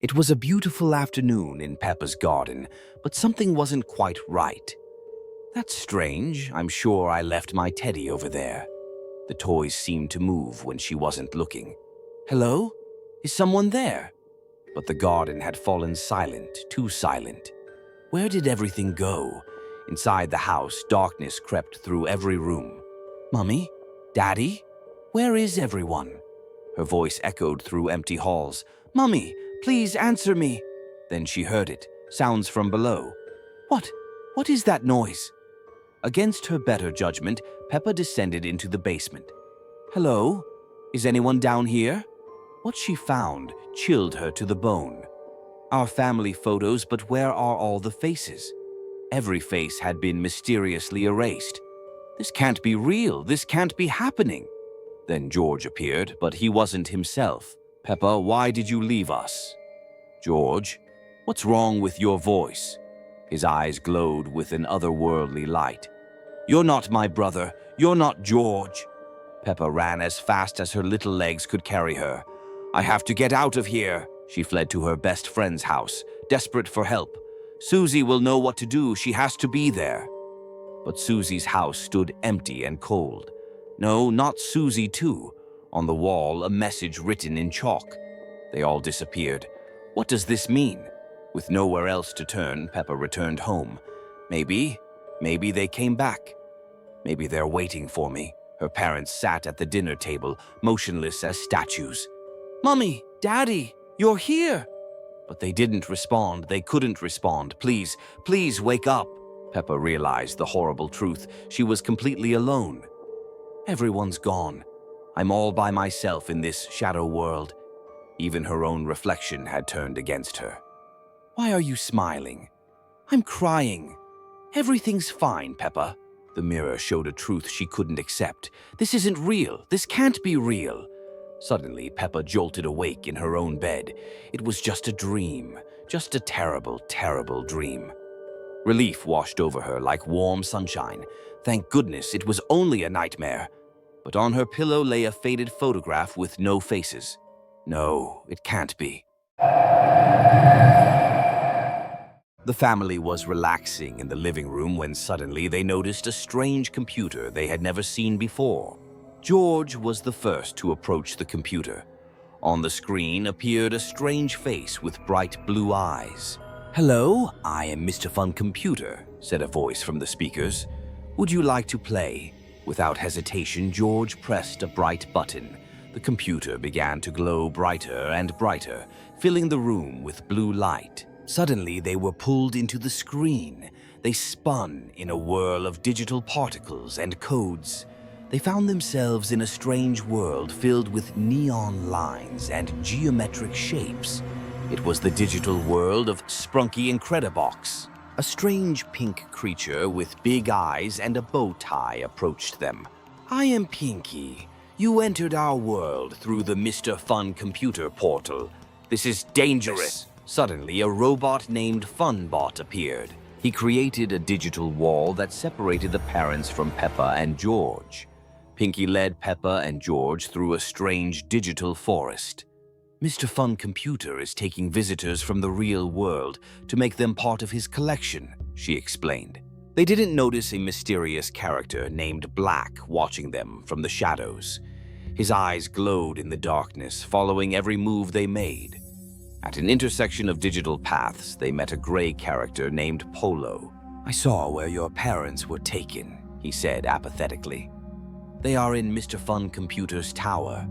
It was a beautiful afternoon in Peppa's garden, but something wasn't quite right. That's strange. I'm sure I left my teddy over there. The toys seemed to move when she wasn't looking. Hello? Is someone there? But the garden had fallen silent, too silent. Where did everything go? Inside the house, darkness crept through every room. Mummy? Daddy? Where is everyone? Her voice echoed through empty halls. Mummy, please answer me. Then she heard it, sounds from below. What? What is that noise? Against her better judgment, Peppa descended into the basement. Hello? Is anyone down here? What she found chilled her to the bone. Our family photos, but where are all the faces? Every face had been mysteriously erased. This can't be real. This can't be happening. Then George appeared, but he wasn't himself. Peppa, why did you leave us? George, what's wrong with your voice? His eyes glowed with an otherworldly light. You're not my brother. You're not George. Peppa ran as fast as her little legs could carry her. I have to get out of here. She fled to her best friend's house, desperate for help. Susie will know what to do. She has to be there. But Susie's house stood empty and cold. No, not Susie too. On the wall, a message written in chalk. They all disappeared. What does this mean? With nowhere else to turn, Peppa returned home. Maybe they came back. Maybe they're waiting for me. Her parents sat at the dinner table, motionless as statues. Mummy, Daddy, you're here. But they didn't respond. They couldn't respond. Please, please wake up. Peppa realized the horrible truth. She was completely alone. Everyone's gone. I'm all by myself in this shadow world. Even her own reflection had turned against her. Why are you smiling? I'm crying. Everything's fine, Peppa. The mirror showed a truth she couldn't accept. This isn't real. This can't be real. Suddenly, Peppa jolted awake in her own bed. It was just a dream. Just a terrible, terrible dream. Relief washed over her like warm sunshine. Thank goodness it was only a nightmare. But on her pillow lay a faded photograph with no faces. No, it can't be. The family was relaxing in the living room when suddenly they noticed a strange computer they had never seen before. George was the first to approach the computer. On the screen appeared a strange face with bright blue eyes. Hello, I am Mr. Fun Computer, said a voice from the speakers. Would you like to play? Without hesitation, George pressed a bright button. The computer began to glow brighter and brighter, filling the room with blue light. Suddenly, they were pulled into the screen. They spun in a whirl of digital particles and codes. They found themselves in a strange world filled with neon lines and geometric shapes. It was the digital world of Sprunky Incredibox. A strange pink creature with big eyes and a bow tie approached them. I am Pinky. You entered our world through the Mr. Fun Computer portal. This is dangerous. Suddenly, a robot named Funbot appeared. He created a digital wall that separated the parents from Peppa and George. Pinky led Peppa and George through a strange digital forest. Mr. Fun Computer is taking visitors from the real world to make them part of his collection, she explained. They didn't notice a mysterious character named Black watching them from the shadows. His eyes glowed in the darkness, following every move they made. At an intersection of digital paths, they met a gray character named Polo. I saw where your parents were taken, he said apathetically. They are in Mr. Fun Computer's tower.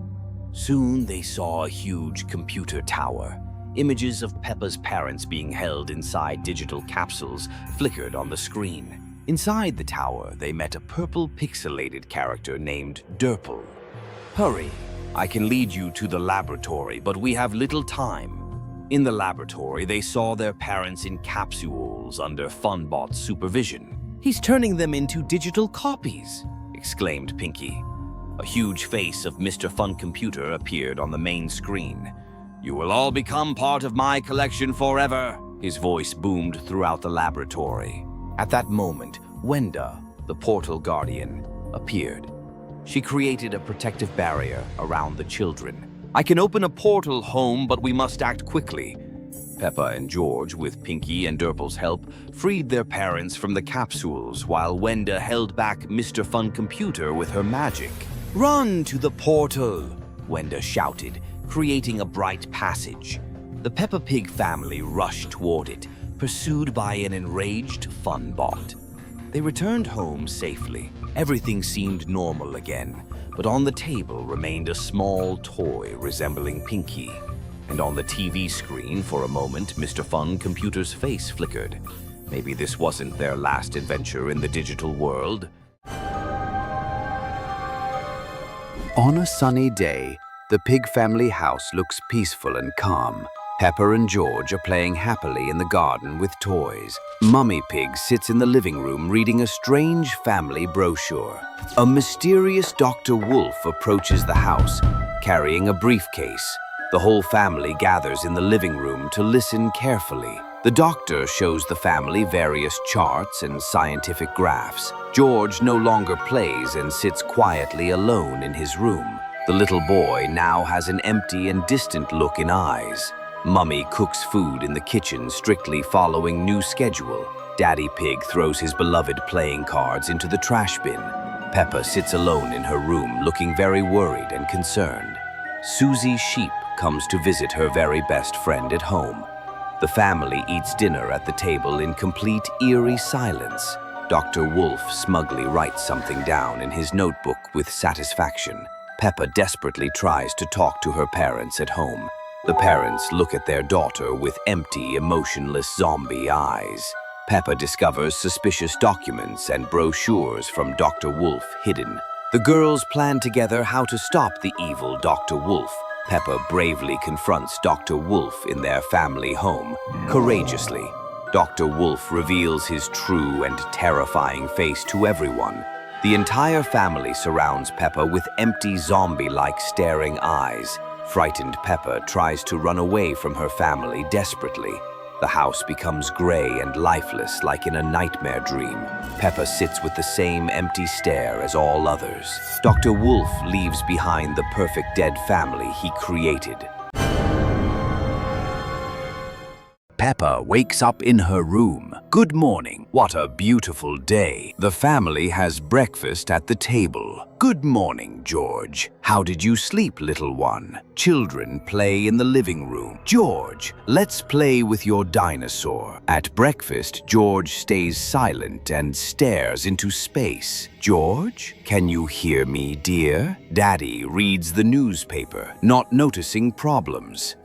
Soon they saw a huge computer tower. Images of Peppa's parents being held inside digital capsules flickered on the screen. Inside the tower, they met a purple pixelated character named Derple. Hurry, I can lead you to the laboratory, but we have little time. In the laboratory, they saw their parents in capsules under Funbot's supervision. He's turning them into digital copies, exclaimed Pinky. A huge face of Mr. Fun Computer appeared on the main screen. You will all become part of my collection forever, his voice boomed throughout the laboratory. At that moment, Wenda, the portal guardian, appeared. She created a protective barrier around the children. I can open a portal home, but we must act quickly. Peppa and George, with Pinky and Durple's help, freed their parents from the capsules while Wenda held back Mr. Fun Computer with her magic. "Run to the portal!" Wenda shouted, creating a bright passage. The Peppa Pig family rushed toward it, pursued by an enraged Funbot. They returned home safely. Everything seemed normal again, but on the table remained a small toy resembling Pinky. And on the TV screen, for a moment, Mr. Fun Computer's face flickered. Maybe this wasn't their last adventure in the digital world. On a sunny day, the Pig family house looks peaceful and calm. Peppa and George are playing happily in the garden with toys. Mummy Pig sits in the living room reading a strange family brochure. A mysterious Dr. Wolf approaches the house, carrying a briefcase. The whole family gathers in the living room to listen carefully. The doctor shows the family various charts and scientific graphs. George no longer plays and sits quietly alone in his room. The little boy now has an empty and distant look in eyes. Mummy cooks food in the kitchen, strictly following new schedule. Daddy Pig throws his beloved playing cards into the trash bin. Peppa sits alone in her room, looking very worried and concerned. Susie Sheep comes to visit her very best friend at home. The family eats dinner at the table in complete, eerie silence. Dr. Wolf smugly writes something down in his notebook with satisfaction. Peppa desperately tries to talk to her parents at home. The parents look at their daughter with empty, emotionless zombie eyes. Peppa discovers suspicious documents and brochures from Dr. Wolf hidden. The girls plan together how to stop the evil Dr. Wolf. Peppa bravely confronts Dr. Wolf in their family home. Courageously, Dr. Wolf reveals his true and terrifying face to everyone. The entire family surrounds Peppa with empty zombie-like staring eyes. Frightened Peppa tries to run away from her family desperately. The house becomes gray and lifeless like in a nightmare dream. Peppa sits with the same empty stare as all others. Dr. Wolf leaves behind the perfect dead family he created. Peppa wakes up in her room. Good morning. What a beautiful day. The family has breakfast at the table. Good morning, George. How did you sleep, little one? Children play in the living room. George, let's play with your dinosaur. At breakfast, George stays silent and stares into space. George, can you hear me, dear? Daddy reads the newspaper, not noticing problems.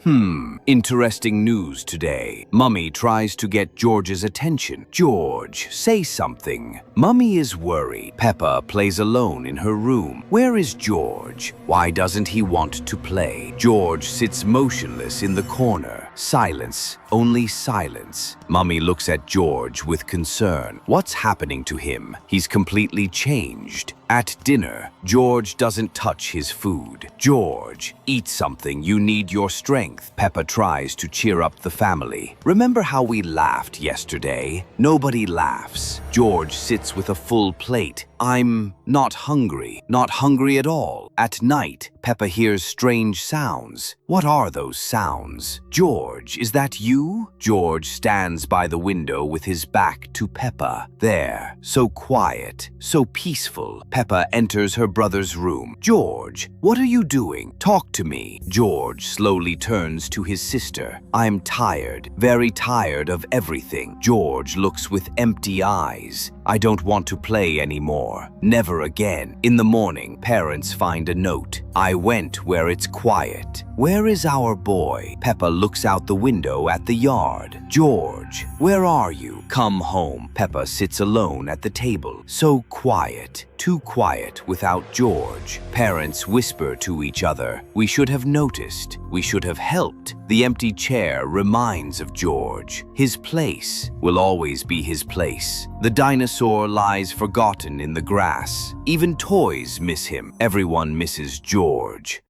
Interesting news today. Mummy tries to get George's attention. George, say something. Mummy is worried. Peppa plays alone in her room. Where is George? Why doesn't he want to play? George sits motionless in the corner. Silence, only silence. Mummy looks at George with concern. What's happening to him? He's completely changed. At dinner, George doesn't touch his food. George, eat something. You need your strength. Peppa tries to cheer up the family. Remember how we laughed yesterday? Nobody laughs. George sits with a full plate. I'm not hungry. Not hungry at all. At night, Peppa hears strange sounds. What are those sounds? George, is that you? George stands by the window with his back to Peppa. There, so quiet, so peaceful. Peppa enters her brother's room. George, what are you doing? Talk to me. George slowly turns to his sister. I'm tired, very tired of everything. George looks with empty eyes. I don't want to play anymore. Never again. In the morning, parents find a note. I went where it's quiet. Where is our boy? Peppa looks out the window at the yard. George, where are you? Come home. Peppa sits alone at the table. So quiet. Too quiet without George. Parents whisper to each other. We should have noticed. We should have helped. The empty chair reminds of George. His place will always be his place. The dinosaur lies forgotten in the grass. Even toys miss him. Everyone misses George.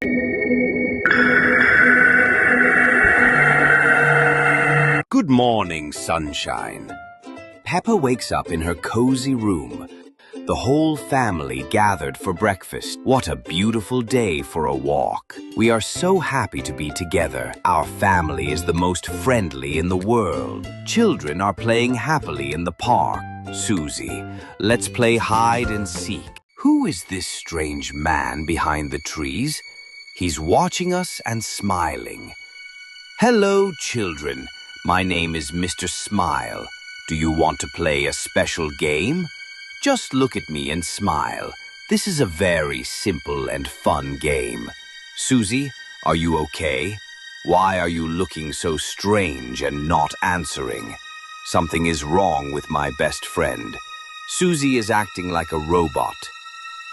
Good morning, sunshine. Peppa wakes up in her cozy room. The whole family gathered for breakfast. What a beautiful day for a walk. We are so happy to be together. Our family is the most friendly in the world. Children are playing happily in the park. Susie, let's play hide and seek. Who is this strange man behind the trees? He's watching us and smiling. Hello, children. My name is Mr. Smile. Do you want to play a special game? Just look at me and smile. This is a very simple and fun game. Susie, are you okay? Why are you looking so strange and not answering? Something is wrong with my best friend. Susie is acting like a robot.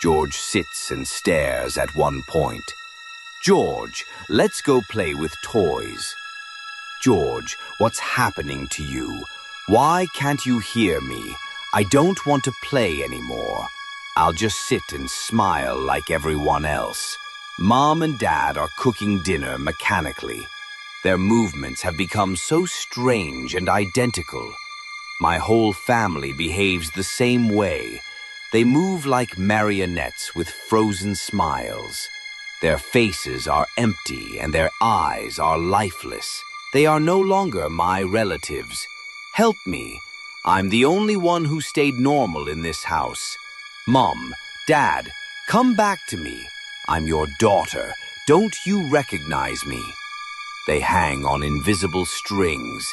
George sits and stares at one point. George, let's go play with toys. George, what's happening to you? Why can't you hear me? I don't want to play anymore. I'll just sit and smile like everyone else. Mom and Dad are cooking dinner mechanically. Their movements have become so strange and identical. My whole family behaves the same way. They move like marionettes with frozen smiles. Their faces are empty and their eyes are lifeless. They are no longer my relatives. Help me. I'm the only one who stayed normal in this house. Mom, Dad, come back to me. I'm your daughter. Don't you recognize me? They hang on invisible strings.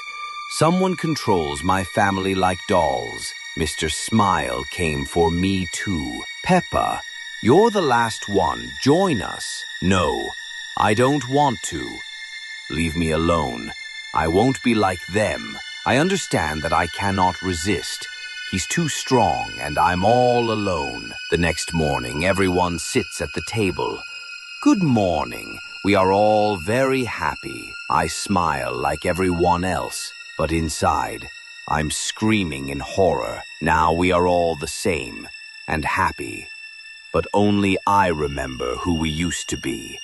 Someone controls my family like dolls. Mr. Smile came for me too. Peppa, you're the last one. Join us. No, I don't want to. Leave me alone. I won't be like them. I understand that I cannot resist. He's too strong and I'm all alone. The next morning, everyone sits at the table. Good morning. We are all very happy. I smile like everyone else, but inside, I'm screaming in horror. Now we are all the same and happy. But only I remember who we used to be.